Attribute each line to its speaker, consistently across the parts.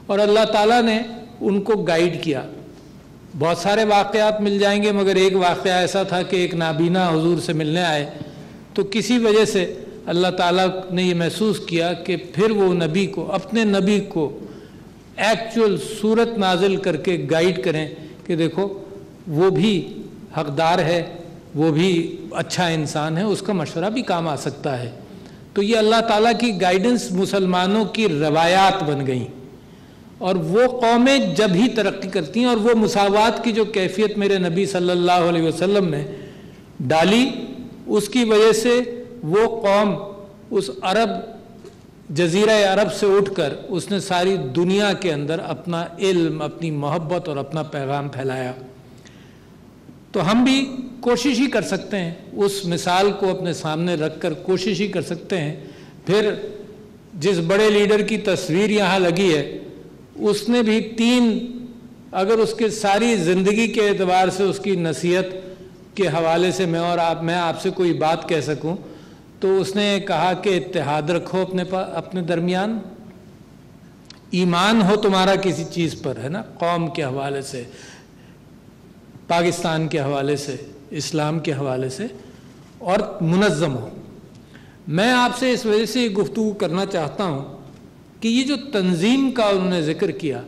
Speaker 1: اور اللہ تعالیٰ نے ان کو گائیڈ کیا. بہت سارے واقعات مل جائیں گے، مگر ایک واقعہ ایسا تھا کہ ایک نابینا حضور سے ملنے آئے، تو کسی وجہ سے اللہ تعالیٰ نے یہ محسوس کیا کہ پھر وہ نبی کو، اپنے نبی کو ایکچول صورت نازل کر کے گائیڈ کریں کہ دیکھو وہ بھی حقدار ہے، وہ بھی اچھا انسان ہے، اس کا مشورہ بھی کام آ سکتا ہے. تو یہ اللہ تعالیٰ کی گائیڈنس مسلمانوں کی روایات بن گئیں، اور وہ قومیں جب ہی ترقی کرتی ہیں، اور وہ مساوات کی جو کیفیت میرے نبی صلی اللہ علیہ وسلم نے ڈالی، اس کی وجہ سے وہ قوم اس عرب جزیرہ عرب سے اٹھ کر اس نے ساری دنیا کے اندر اپنا علم، اپنی محبت اور اپنا پیغام پھیلایا. تو ہم بھی کوشش ہی کر سکتے ہیں، اس مثال کو اپنے سامنے رکھ کر کوشش ہی کر سکتے ہیں. پھر جس بڑے لیڈر کی تصویر یہاں لگی ہے، اس نے بھی اگر اس کے ساری زندگی کے اعتبار سے اس کی نصیحت کے حوالے سے میں آپ سے کوئی بات کہہ سکوں تو اس نے کہا کہ اتحاد رکھو اپنے درمیان، ایمان ہو تمہارا کسی چیز پر، ہے نا، قوم کے حوالے سے، پاکستان کے حوالے سے، اسلام کے حوالے سے، اور منظم ہو. میں آپ سے اس وجہ سے یہ گفتگو کرنا چاہتا ہوں کہ یہ جو تنظیم کا انہوں نے ذکر کیا،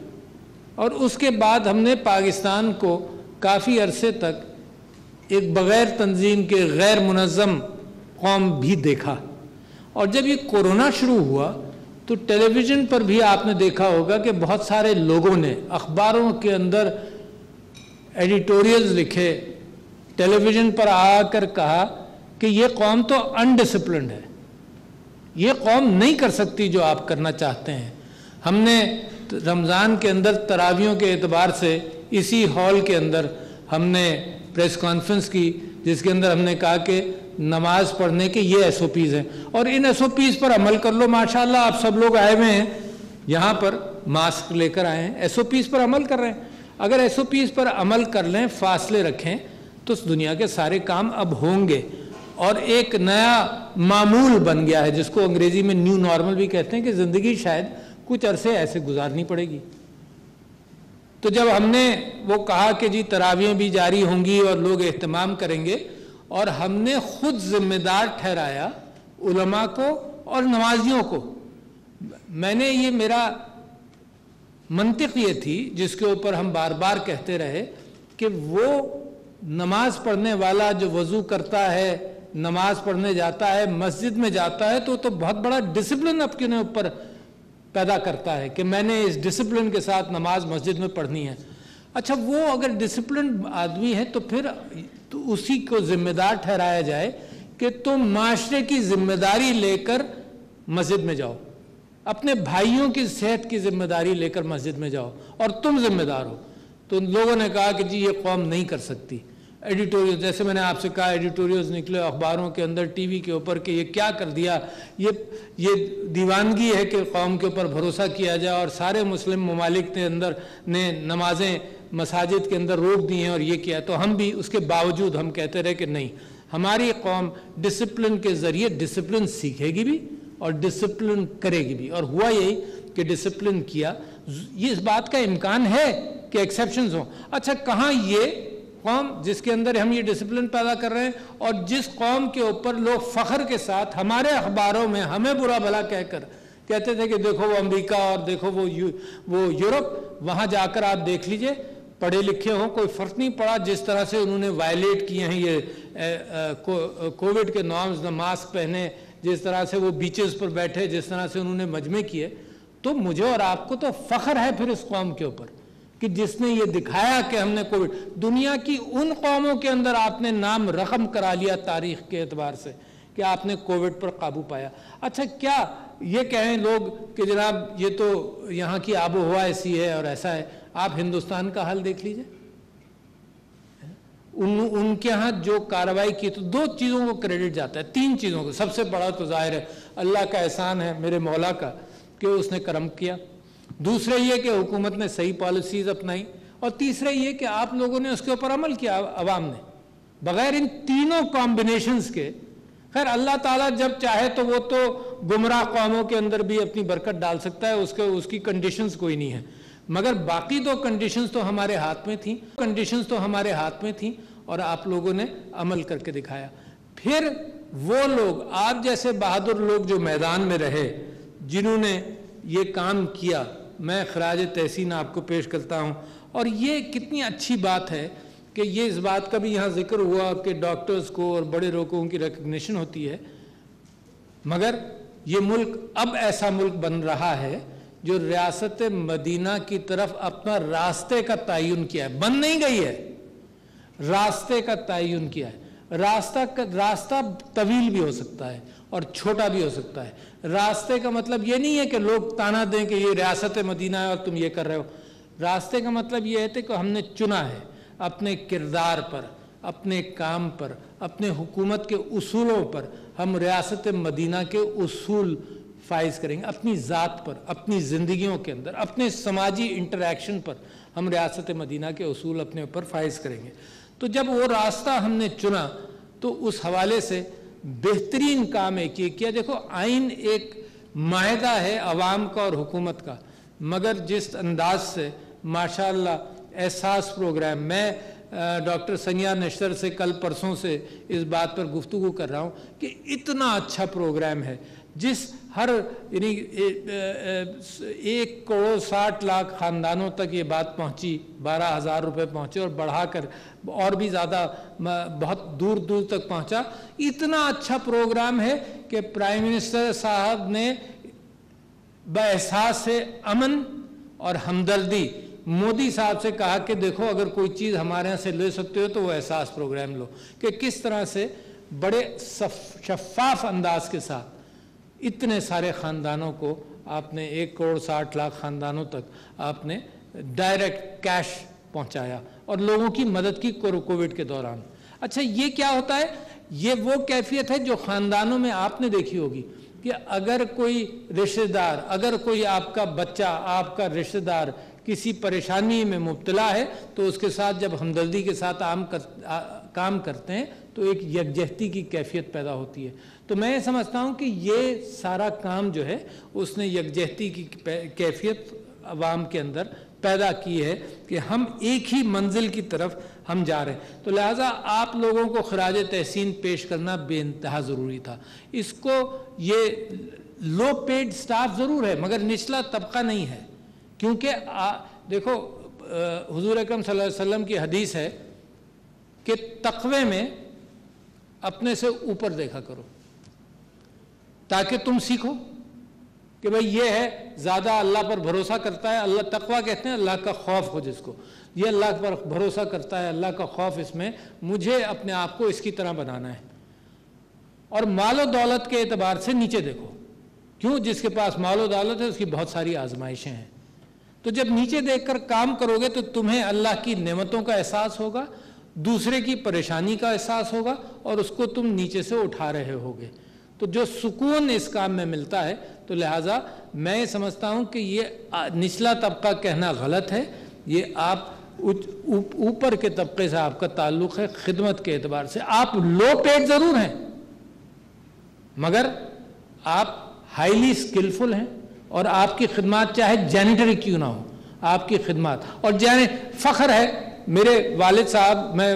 Speaker 1: اور اس کے بعد ہم نے پاکستان کو کافی عرصے تک ایک بغیر تنظیم کے غیر منظم قوم بھی دیکھا. اور جب یہ کورونا شروع ہوا تو ٹیلی ویژن پر بھی آپ نے دیکھا ہوگا کہ بہت سارے لوگوں نے اخباروں کے اندر ایڈیٹوریلز لکھے، ٹیلی ویژن پر آ کر کہا کہ یہ قوم تو انڈسپلنڈ ہے، یہ قوم نہیں کر سکتی جو آپ کرنا چاہتے ہیں. ہم نے رمضان کے اندر تراویحوں کے اعتبار سے اسی ہال کے اندر ہم نے پریس کانفرنس کی، جس کے اندر ہم نے کہا کہ نماز پڑھنے کے یہ ایس او پیز ہیں، اور ان ایس او پیز پر عمل کر لو. ماشاءاللہ آپ سب لوگ آئے ہوئے ہیں یہاں پر، ماسک لے کر آئے ہیں، ایس او پیز پر عمل کر رہے ہیں. اگر ایس او پیز پر عمل کر لیں، فاصلے رکھیں، تو اس دنیا کے سارے کام اب ہوں گے. اور ایک نیا معمول بن گیا ہے جس کو انگریزی میں نیو نارمل بھی کہتے ہیں، کہ زندگی شاید کچھ عرصے ایسے گزارنی پڑے گی. تو جب ہم نے وہ کہا کہ جی تراویحیں بھی جاری ہوں گی اور لوگ اہتمام کریں گے، اور ہم نے خود ذمہ دار ٹھہرایا علماء کو اور نمازیوں کو. میں نے یہ میرا منطق یہ تھی جس کے اوپر ہم بار بار کہتے رہے کہ وہ نماز پڑھنے والا جو وضو کرتا ہے، نماز پڑھنے جاتا ہے، مسجد میں جاتا ہے، تو بہت بڑا ڈسپلن اپنے اوپر پیدا کرتا ہے کہ میں نے اس ڈسپلن کے ساتھ نماز مسجد میں پڑھنی ہے. اچھا، وہ اگر ڈسپلن آدمی ہے تو پھر اسی کو ذمہ دار ٹھہرایا جائے کہ تم معاشرے کی ذمہ داری لے کر مسجد میں جاؤ، اپنے بھائیوں کی صحت کی ذمہ داری لے کر مسجد میں جاؤ، اور تم ذمہ دار ہو. تو لوگوں نے کہا کہ جی یہ قوم نہیں کر سکتی. ایڈیٹوریل، جیسے میں نے آپ سے کہا، ایڈیٹوریلز نکلے اخباروں کے اندر، ٹی وی کے اوپر، کہ یہ کیا کر دیا، یہ دیوانگی ہے کہ قوم کے اوپر بھروسہ کیا جائے، اور سارے مسلم ممالک کے اندر نے نمازیں مساجد کے اندر روک دی ہیں اور یہ کیا. تو ہم بھی اس کے باوجود ہم کہتے رہے کہ نہیں، ہماری قوم ڈسپلن کے ذریعے ڈسپلن سیکھے گی بھی اور ڈسپلن کرے گی بھی. اور ہوا یہی کہ ڈسپلن کیا. یہ اس بات کا امکان ہے کہ ایکسیپشنز ہوں. اچھا، کہاں یہ قوم جس کے اندر ہم یہ ڈسپلن پیدا کر رہے ہیں، اور جس قوم کے اوپر لوگ فخر کے ساتھ ہمارے اخباروں میں ہمیں برا بھلا کہہ کر کہتے تھے کہ دیکھو وہ امریکہ اور دیکھو وہ یورپ، وہاں جا کر آپ دیکھ لیجئے، پڑھے لکھے ہوں، کوئی فرق نہیں پڑا جس طرح سے انہوں نے وائلیٹ کیے ہیں یہ کووڈ کے نارمز، ماسک پہنے، جس طرح سے وہ بیچز پر بیٹھے، جس طرح سے انہوں نے مجمع کیے. تو مجھے اور آپ کو تو فخر ہے پھر اس قوم کے اوپر کہ جس نے یہ دکھایا کہ ہم نے کووڈ، دنیا کی ان قوموں کے اندر آپ نے نام رقم کرا لیا تاریخ کے اعتبار سے کہ آپ نے کووڈ پر قابو پایا. اچھا، کیا یہ کہیں لوگ کہ جناب یہ تو یہاں کی آب و ہوا ایسی ہے اور ایسا ہے؟ آپ ہندوستان کا حال دیکھ لیجئے، ان کے ہاں جو کارروائی کی، تو دو چیزوں کو کریڈٹ جاتا ہے، تین چیزوں کو. سب سے بڑا تو ظاہر ہے اللہ کا احسان ہے، میرے مولا کا، کہ اس نے کرم کیا. دوسرا یہ کہ حکومت نے صحیح پالیسیز اپنائی، اور تیسرا یہ کہ آپ لوگوں نے اس کے اوپر عمل کیا، عوام نے. بغیر ان تینوں کمبینیشنز کے خیر اللہ تعالیٰ جب چاہے تو وہ تو گمراہ قوموں کے اندر بھی اپنی برکت ڈال سکتا ہے، اس کی کنڈیشنز کوئی نہیں ہے، مگر باقی تو کنڈیشنز تو ہمارے ہاتھ میں تھیں اور آپ لوگوں نے عمل کر کے دکھایا۔ پھر وہ لوگ آپ جیسے بہادر لوگ جو میدان میں رہے، جنہوں نے یہ کام کیا، میں خراج تحسین آپ کو پیش کرتا ہوں۔ اور یہ کتنی اچھی بات ہے کہ یہ اس بات کا بھی یہاں ذکر ہوا کہ ڈاکٹرز کو اور بڑے لوگوں کی ریکگنیشن ہوتی ہے، مگر یہ ملک اب ایسا ملک بن رہا ہے جو ریاست مدینہ کی طرف اپنا راستے کا تعین کیا ہے، بن نہیں گئی ہے، راستے کا تعین کیا ہے۔ راستہ طویل بھی ہو سکتا ہے اور چھوٹا بھی ہو سکتا ہے۔ راستے کا مطلب یہ نہیں ہے کہ لوگ تانا دیں کہ یہ ریاست مدینہ ہے اور تم یہ کر رہے ہو۔ راستے کا مطلب یہ ہے کہ ہم نے چنا ہے اپنے کردار پر، اپنے کام پر، اپنے حکومت کے اصولوں پر ہم ریاست مدینہ کے اصول فائز کریں گے، اپنی ذات پر، اپنی زندگیوں کے اندر، اپنے سماجی انٹریکشن پر ہم ریاست مدینہ کے اصول اپنے اوپر فائز کریں گے۔ تو جب وہ راستہ ہم نے چنا تو اس حوالے سے بہترین کام ایک یہ کیا، دیکھو آئین ایک معاہدہ ہے عوام کا اور حکومت کا، مگر جس انداز سے ماشاءاللہ احساس پروگرام، میں ڈاکٹر سنیا نشتر سے کل پرسوں سے اس بات پر گفتگو کر رہا ہوں کہ اتنا اچھا پروگرام ہے جس ہر یعنی 1,60,00,000 خاندانوں تک یہ بات پہنچی، 12,000 روپے پہنچے اور بڑھا کر اور بھی زیادہ بہت دور دور تک پہنچا۔ اتنا اچھا پروگرام ہے کہ پرائم منسٹر صاحب نے باحساس امن اور ہمدردی مودی صاحب سے کہا کہ دیکھو اگر کوئی چیز ہمارے یہاں سے لے سکتے ہو تو وہ احساس پروگرام لو، کہ کس طرح سے بڑے شفاف انداز کے ساتھ اتنے سارے خاندانوں کو آپ نے 1,60,00,000 خاندانوں تک آپ نے ڈائریکٹ کیش پہنچایا اور لوگوں کی مدد کی کووڈ کے دوران۔ اچھا یہ کیا ہوتا ہے؟ یہ وہ کیفیت ہے جو خاندانوں میں آپ نے دیکھی ہوگی کہ اگر کوئی رشتہ دار، اگر کوئی آپ کا بچہ، آپ کا رشتہ دار کسی پریشانی میں مبتلا ہے تو اس کے ساتھ جب ہمدردی کے ساتھ کام کرتے ہیں تو ایک یکجہتی کی کیفیت پیدا ہوتی ہے۔ تو میں سمجھتا ہوں کہ یہ سارا کام جو ہے اس نے یکجہتی کی کیفیت عوام کے اندر پیدا کی ہے کہ ہم ایک ہی منزل کی طرف ہم جا رہے ہیں۔ تو لہٰذا آپ لوگوں کو خراج تحسین پیش کرنا بے انتہا ضروری تھا۔ اس کو یہ لو پیڈ سٹاف ضرور ہے مگر نچلا طبقہ نہیں ہے، کیونکہ دیکھو حضور اکرم صلی اللہ علیہ وسلم کی حدیث ہے کہ تقوی میں اپنے سے اوپر دیکھا کرو تاکہ تم سیکھو کہ بھئی یہ ہے زیادہ اللہ پر بھروسہ کرتا ہے، اللہ تقوی کہتے ہیں اللہ کا خوف ہو جس کو، یہ اللہ پر بھروسہ کرتا ہے، اللہ کا خوف، اس میں مجھے اپنے آپ کو اس کی طرح بنانا ہے۔ اور مال و دولت کے اعتبار سے نیچے دیکھو، کیوں؟ جس کے پاس مال و دولت ہے اس کی بہت ساری آزمائشیں ہیں، تو جب نیچے دیکھ کر کام کرو گے تو تمہیں اللہ کی نعمتوں کا احساس ہوگا، دوسرے کی پریشانی کا احساس ہوگا اور اس کو تم نیچے سے اٹھا رہے ہوگے، تو جو سکون اس کام میں ملتا ہے۔ تو لہٰذا میں سمجھتا ہوں کہ یہ نچلا طبقہ کہنا غلط ہے، یہ آپ اوپر کے طبقے سے آپ کا تعلق ہے خدمت کے اعتبار سے۔ آپ لو پیڈ ضرور ہیں مگر آپ ہائیلی سکلفل ہیں اور آپ کی خدمات چاہے جینیٹری کیوں نہ ہو، آپ کی خدمات، اور فخر ہے میرے والد صاحب، میں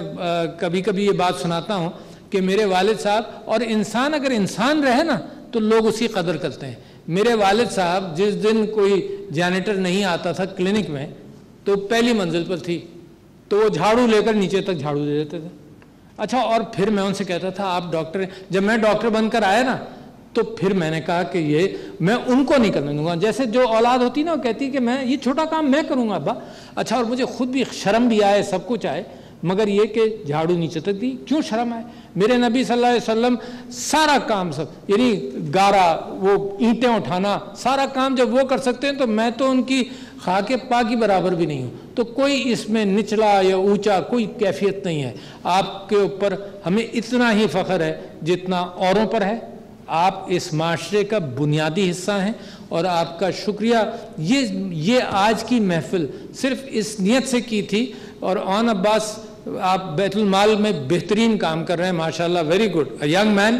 Speaker 1: کبھی کبھی یہ بات سناتا ہوں کہ میرے والد صاحب، اور انسان اگر انسان رہے نا تو لوگ اسی قدر کرتے ہیں۔ میرے والد صاحب جس دن کوئی جینیٹر نہیں آتا تھا کلینک میں تو پہلی منزل پر تھی تو وہ جھاڑو لے کر نیچے تک جھاڑو دے دیتے تھے۔ اچھا، اور پھر میں ان سے کہتا تھا آپ ڈاکٹر ہیں، جب میں ڈاکٹر بن کر آیا نا تو پھر میں نے کہا کہ یہ میں ان کو نہیں کرنے دوں گا، جیسے جو اولاد ہوتی نا وہ کہتی کہ میں یہ چھوٹا کام میں کروں گا ابا، اچھا، اور مجھے خود بھی شرم بھی آئے، سب کچھ آئے، مگر یہ کہ جھاڑو نیچے تک دی، کیوں شرم آئے؟ میرے نبی صلی اللہ علیہ وسلم سارا کام یعنی گارا، وہ اینٹیں اٹھانا، سارا کام جب وہ کر سکتے ہیں تو میں تو ان کی خاک پا کی برابر بھی نہیں ہوں۔ تو کوئی اس میں نچلا یا اونچا کوئی کیفیت نہیں ہے، آپ کے اوپر ہمیں اتنا ہی فخر ہے جتنا اوروں پر ہے۔ آپ اس معاشرے کا بنیادی حصہ ہیں اور آپ کا شکریہ۔ یہ آج کی محفل صرف اس نیت سے کی تھی، اور آن عباس آپ بیت المال میں بہترین کام کر رہے ہیں ماشاءاللہ، very good, a young man